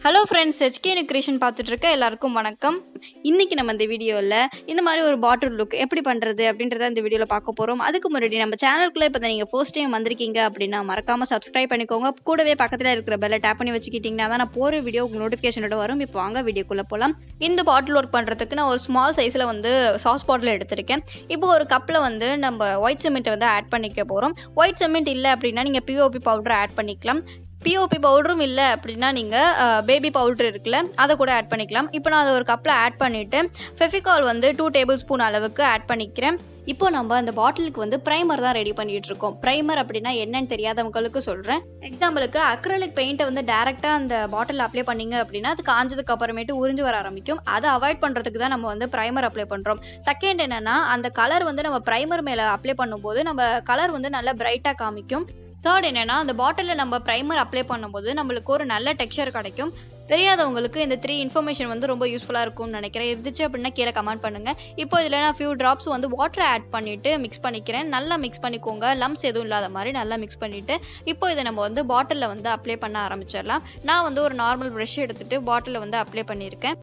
Hello friends, hkuniquecreation பார்த்துட்டு இருக்க எல்லாருக்கும் வணக்கம். இன்னைக்கு நம்ம இந்த வீடியோவில் இந்த மாதிரி ஒரு பாட்டில் லுக் எப்படி பண்ணுறது அப்படின்றத இந்த வீடியோவில் பார்க்க போகிறோம். அதுக்கு முன்னாடி நம்ம சேனலுக்குள்ளே இப்போ நீங்கள் ஃபர்ஸ்ட் டைம் வந்திருக்கீங்க அப்படின்னா மறக்காமல் சப்ஸ்கிரைப் பண்ணிக்கோங்க. கூடவே பக்கத்தில் இருக்கிற பெல்லை டேப் பண்ணி வச்சுக்கிட்டிங்கன்னா தான் நான் போகிற வீடியோ உங்களுக்கு நோட்டிஃபிகேஷனோட வரும். இப்போ வாங்க வீடியோக்குள்ளே போகலாம். இந்த பாட்டில் ஒர்க் பண்ணுறதுக்கு நான் ஒரு ஸ்மால் சைஸில் சாஸ் பாட்டில் எடுத்திருக்கேன். இப்போ ஒரு கப்பில் நம்ம ஒயிட் சிமெண்ட்டை ஆட் பண்ணிக்க போகிறோம். ஒயிட் சிமெண்ட் இல்லை அப்படின்னா நீங்கள் பிஓபி பவுடர் ஆட் பண்ணிக்கலாம். பிஓபி பவுடரும் இல்லை அப்படின்னா நீங்கள் பேபி பவுடர் இருக்குல்ல, அதை கூட ஆட் பண்ணிக்கலாம். இப்போ நான் அதை ஒரு கப்பில் ஆட் பண்ணிவிட்டு ஃபெவிகால் 2 டேபிள் ஸ்பூன் அளவுக்கு ஆட் பண்ணிக்கிறேன். இப்போ நம்ம அந்த பாட்டிலுக்கு ப்ரைமர் தான் ரெடி பண்ணிட்டு இருக்கோம். ப்ரைமர் அப்படின்னா என்னன்னு தெரியாதவங்களுக்கு சொல்கிறேன். எக்ஸாம்பிளுக்கு அக்ரலிக் பெயிண்ட்டை டேரெக்டாக அந்த பாட்டில் அப்ளை பண்ணிங்க அப்படின்னா அது காஞ்சதுக்கு அப்புறமேட்டு உறிஞ்சு வர ஆரம்பிக்கும். அதை அவாய்ட் பண்ணுறதுக்கு தான் நம்ம ப்ரைமர் அப்ளை பண்ணுறோம். செகண்ட் என்னென்னா, அந்த கலர் நம்ம ப்ரைமர் மேலே அப்ளை பண்ணும்போது நம்ம கலர் நல்லா பிரைட்டாக காமிக்கும். தேர்ட் என்னென்னா, அந்த பாட்டிலில் நம்ம ப்ரைமர் அப்ளை பண்ணும்போது நம்மளுக்கு ஒரு நல்ல டெக்ஸ்சர் கிடைக்கும். தெரியாதவங்களுக்கு இந்த 3 இன்ஃபர்மேஷன் ரொம்ப யூஸ்ஃபுல்லாக இருக்கும்னு நினைக்கிறேன். இருந்துச்சு அப்படின்னா கீழே கமெண்ட் பண்ணுங்கள். இப்போ இதில் நான் ஃபியூ ட்ராப்ஸ் வாட்டர் ஆட் பண்ணிவிட்டு மிக்ஸ் பண்ணிக்கிறேன். நல்லா மிக்ஸ் பண்ணிக்கோங்க, லம்ஸ் எதுவும் இல்லாத மாதிரி நல்லா மிக்ஸ் பண்ணிவிட்டு இப்போ இதை நம்ம பாட்டிலில் அப்ளை பண்ண ஆரம்பிச்சிடலாம். நான் ஒரு நார்மல் ப்ரஷ் எடுத்துகிட்டு பாட்டிலில் அப்ளை பண்ணியிருக்கேன்.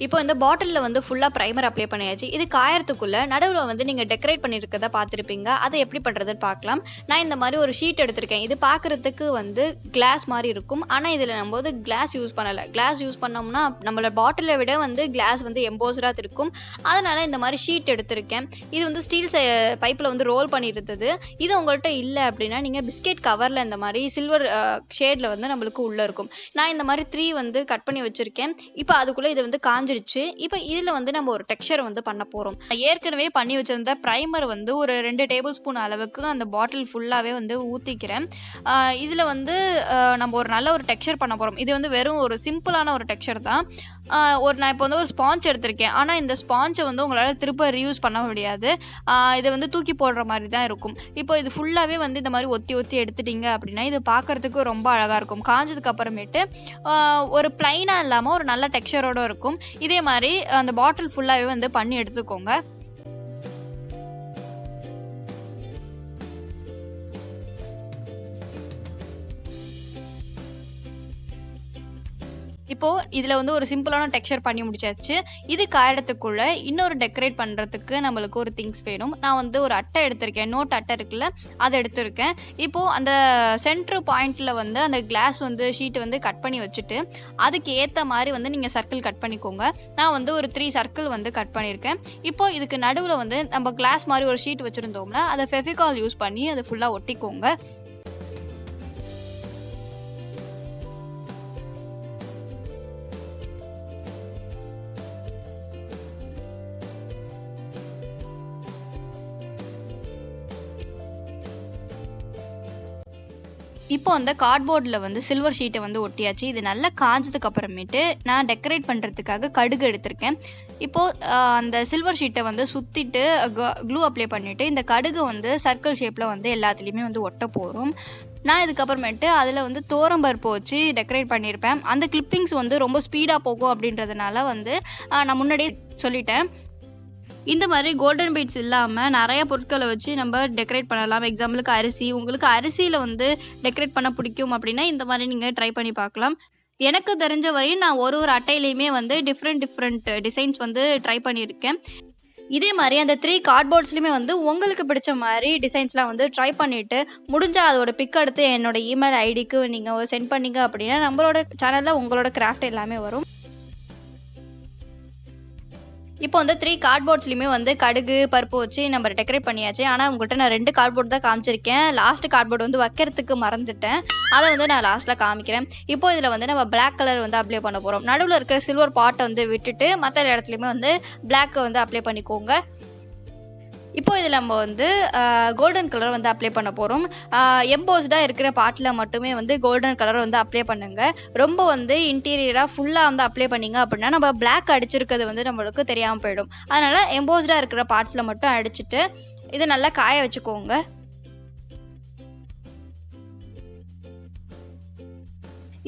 இப்போ இந்த பாட்டிலில் ஃபுல்லாக ப்ரைமர் அப்ளை பண்ணியாச்சு. இது காயறதுக்குள்ளே நடுவில் நீங்கள் டெக்கரேட் பண்ணியிருக்கதை பார்த்துருப்பீங்க. அதை எப்படி பண்ணுறதுன்னு பார்க்கலாம். நான் இந்த மாதிரி ஒரு ஷீட் எடுத்திருக்கேன். இது பார்க்குறதுக்கு கிளாஸ் மாதிரி இருக்கும். ஆனால் இதில் நம்ம கிளாஸ் யூஸ் பண்ணலை. கிளாஸ் யூஸ் பண்ணோம்னா நம்மளோட பாட்டிலை விட கிளாஸ் எம்போஸ்டாக இருக்கும். அதனால் இந்த மாதிரி ஷீட் எடுத்திருக்கேன். இது ஸ்டீல் பைப்பில் ரோல் பண்ணியிருந்தது. இது உங்கள்கிட்ட இல்லை அப்படின்னா நீங்கள் பிஸ்கெட் கவரில் இந்த மாதிரி சில்வர் ஷேடில் நம்மளுக்கு உள்ளே இருக்கும். நான் இந்த மாதிரி 3 கட் பண்ணி வச்சுருக்கேன். இப்போ அதுக்குள்ளே இது காஞ்சிருச்சு. இப்போ இதில் நம்ம ஒரு டெக்ஸ்சர் பண்ண போகிறோம். ஏற்கனவே பண்ணி வச்சிருந்த ப்ரைமர் ஒரு 2 டேபிள் ஸ்பூன் அளவுக்கு அந்த பாட்டில் ஃபுல்லாகவே ஊற்றிக்கிறேன். இதில் நம்ம ஒரு நல்ல ஒரு டெக்ஸ்சர் பண்ண போகிறோம். இது வெறும் ஒரு சிம்பிளான ஒரு டெக்ஸ்சர் தான். நான் இப்போ ஒரு ஸ்பாஞ்ச் எடுத்திருக்கேன். ஆனால் இந்த ஸ்பாஞ்சை உங்களால் திரும்ப ரீயூஸ் பண்ண முடியாது. இதை தூக்கி போடுற மாதிரி தான் இருக்கும். இப்போ இது ஃபுல்லாகவே இந்த மாதிரி ஒத்தி எடுத்துட்டிங்க அப்படின்னா இது பார்க்குறதுக்கு ரொம்ப அழகாக இருக்கும். காஞ்சதுக்கு அப்புறமேட்டு ஒரு பிளைனாக இல்லாமல் ஒரு நல்ல டெக்ஸ்சரோடு இருக்கும். இதே மாதிரி அந்த பாட்டில் ஃபுல்லாகவே பண்ணி எடுத்துக்கோங்க. இப்போது இதில் ஒரு சிம்பிளான டெக்ஸ்சர் பண்ணி முடிச்சாச்சு. இது காயறதுக்குள்ளே இன்னொரு டெக்கரேட் பண்ணுறதுக்கு நம்மளுக்கு ஒரு திங்ஸ் வேணும். நான் ஒரு அட்டை எடுத்திருக்கேன். நோட் அட்டை இருக்குல்ல, அதை எடுத்திருக்கேன். இப்போது அந்த சென்ட்ரு பாயிண்டில் அந்த கிளாஸ் ஷீட்டு கட் பண்ணி வச்சுட்டு அதுக்கு ஏற்ற மாதிரி நீங்கள் சர்க்கிள் கட் பண்ணிக்கோங்க. நான் ஒரு 3 சர்க்கிள் கட் பண்ணியிருக்கேன். இப்போது இதுக்கு நடுவில் நம்ம கிளாஸ் மாதிரி ஒரு ஷீட் வச்சுருந்தோம்னா அதை ஃபெவிகால் யூஸ் பண்ணி அதை ஃபுல்லாக ஒட்டிக்கோங்க. இப்போ அந்த கார்ட்போர்டில் சில்வர் ஷீட்டை ஒட்டியாச்சு. இது நல்லா காஞ்சதுக்கு அப்புறமேட்டு நான் டெக்கரேட் பண்ணுறதுக்காக கடுகு எடுத்திருக்கேன். இப்போது அந்த சில்வர் ஷீட்டை சுற்றிட்டு க்ளூ அப்ளை பண்ணிவிட்டு இந்த கடுகு சர்க்கிள் ஷேப்பில் எல்லாத்துலேயுமே ஒட்ட போகிறோம். நான் இதுக்கப்புறமேட்டு அதில் தோரம்பருப்பு வச்சு டெக்கரேட் பண்ணியிருப்பேன். அந்த கிளிப்பிங்ஸ் ரொம்ப ஸ்பீடாக போகும் அப்படின்றதுனால நான் முன்னாடியே சொல்லிட்டேன். இந்த மாதிரி கோல்டன் பீட்ஸ் இல்லாமல் நிறைய பொருட்களை வச்சு நம்ம டெக்கரேட் பண்ணலாம். எக்ஸாம்பிளுக்கு அரிசி, உங்களுக்கு அரிசியில் டெக்கரேட் பண்ண பிடிக்கும் அப்படின்னா இந்த மாதிரி நீங்கள் ட்ரை பண்ணி பார்க்கலாம். எனக்கு தெரிஞ்ச வரையும் நான் ஒரு அட்டையிலையுமே டிஃப்ரெண்ட் டிசைன்ஸ் ட்ரை பண்ணியிருக்கேன். இதே மாதிரி அந்த 3 கார்ட்போர்ட்ஸ்லையுமே உங்களுக்கு பிடிச்ச மாதிரி டிசைன்ஸ்லாம் ட்ரை பண்ணிவிட்டு முடிஞ்சால் அதோட பிக் எடுத்து என்னோட இமெயில் ஐடிக்கு நீங்கள் சென்ட் பண்ணிங்க அப்படின்னா நம்மளோட சேனலில் உங்களோட கிராஃப்ட் எல்லாமே வரும். இப்போ 3 கார்ட்போர்ட்ஸ்லையுமே கடுகு பருப்பு வச்சு நம்ம டெக்கரேட் பண்ணியாச்சு. ஆனால் உங்கள்கிட்ட நான் 2 கார்ட்போர்ட் தான் காமிச்சிருக்கேன். லாஸ்ட் கார்ட்போர்ட் வைக்கிறதுக்கு மறந்துட்டேன். அதை நான் லாஸ்ட்டில் காமிக்கிறேன். இப்போ இதில் நம்ம பிளாக் கலர் அப்ளை பண்ண போகிறோம். நடுவில் இருக்க சில்வர் பாட்டை விட்டுட்டு மற்ற இடத்துலையுமே பிளாக்கை அப்ளை பண்ணிக்கோங்க. இப்போ இதில் நம்ம கோல்டன் கலர் அப்ளை பண்ண போகிறோம். எம்போஸ்டாக இருக்கிற பார்ட்டில் மட்டுமே கோல்டன் கலர் அப்ளை பண்ணுங்கள். ரொம்ப இன்டீரியராக ஃபுல்லாக அப்ளை பண்ணிங்க அப்படின்னா நம்ம பிளாக் அடிச்சிருக்கிறது நம்மளுக்கு தெரியாமல் போயிடும். அதனால் எம்போஸ்டாக இருக்கிற பார்ட்ஸில் மட்டும் அடிச்சுட்டு இதை நல்லா காய வச்சுக்கோங்க.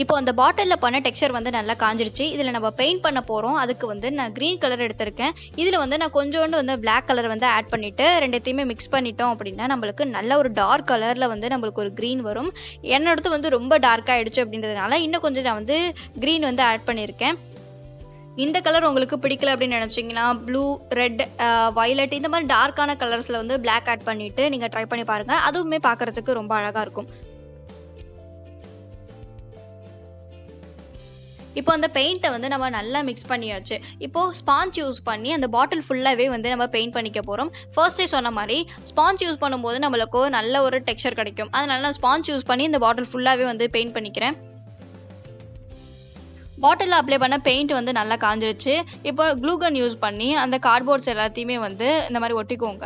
இப்போ அந்த பாட்டிலில் பண்ண டெக்ஸ்சர் வந்து நல்லா காஞ்சிருச்சு. இதில் நம்ம பெயிண்ட் பண்ண போகிறோம். அதுக்கு வந்து நான் க்ரீன் கலர் எடுத்திருக்கேன். இதில் வந்து நான் கொஞ்சோண்டு வந்து பிளாக் கலர் வந்து ஆட் பண்ணிவிட்டு ரெண்டுத்தையுமே மிக்ஸ் பண்ணிட்டோம் அப்படின்னா நம்மளுக்கு நல்ல ஒரு டார்க் கலரில் வந்து நம்மளுக்கு ஒரு க்ரீன் வரும். என்னோடது வந்து ரொம்ப டார்க்காக ஆகிடுச்சு அப்படின்றதுனால இன்னும் கொஞ்சம் நான் வந்து க்ரீன் வந்து ஆட் பண்ணியிருக்கேன். இந்த கலர் உங்களுக்கு பிடிக்கல அப்படின்னு நினச்சிங்கன்னா ப்ளூ, ரெட், வயலட் இந்த மாதிரி டார்க்கான கலர்ஸில் வந்து பிளாக் ஆட் பண்ணிவிட்டு நீங்கள் ட்ரை பண்ணி பாருங்கள். அதுவுமே பார்க்குறதுக்கு ரொம்ப அழகாக இருக்கும். இப்போ அந்த பெயிண்ட்டை வந்து நம்ம நல்லா மிக்ஸ் பண்ணியாச்சு. இப்போது ஸ்பாஞ்ச் யூஸ் பண்ணி அந்த பாட்டில் ஃபுல்லாகவே வந்து நம்ம பெயிண்ட் பண்ணிக்க போகிறோம். ஃபர்ஸ்டே சொன்ன மாதிரி ஸ்பாஞ்ச் யூஸ் பண்ணும்போது நம்மளுக்கு நல்ல ஒரு டெக்ஸ்சர் கிடைக்கும். அதனால நான் ஸ்பாஞ்ச் யூஸ் பண்ணி இந்த பாட்டில் ஃபுல்லாகவே வந்து பெயிண்ட் பண்ணிக்கிறேன். பாட்டிலில் அப்ளை பண்ண பெயிண்ட் வந்து நல்லா காஞ்சிருச்சு. இப்போ க்ளூகன் யூஸ் பண்ணி அந்த கார்ட்போர்ட்ஸ் எல்லாத்தையுமே வந்து இந்த மாதிரி ஒட்டிக்கோங்க.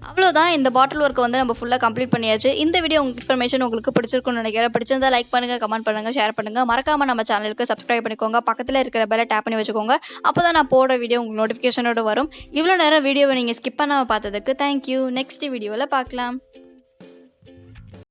அவ்வளோதான், இந்த பாட்டில் ஒர்க்கை வந்து நம்ம ஃபுல்லாக கம்ப்ளீட் பண்ணியாச்சு. இந்த வீடியோ இன்ஃபர்மேஷன் உங்களுக்கு பிடிச்சிருக்குன்னு நினைக்கிறேன். பிடிச்சிருந்தா லைக் பண்ணுங்கள், கமெண்ட் பண்ணுங்கள், ஷேர் பண்ணுங்கள். மறக்காமல் நம்ம சேனலுக்கு சப்ஸ்கிரைப் பண்ணிக்கோங்க. பக்கத்தில் இருக்கிற பெல்லை டேப் பண்ணி வச்சுக்கோங்க. அப்போ தான் நான் போடுற வீடியோ உங்களுக்கு நோட்டிஃபிகேஷனோட வரும். இவ்வளோ நேரம் வீடியோவை நீங்கள் ஸ்கிப் பண்ணாமல் பார்த்ததுக்கு தேங்க்யூ. நெக்ஸ்ட் வீடியோவில் பார்க்கலாம்.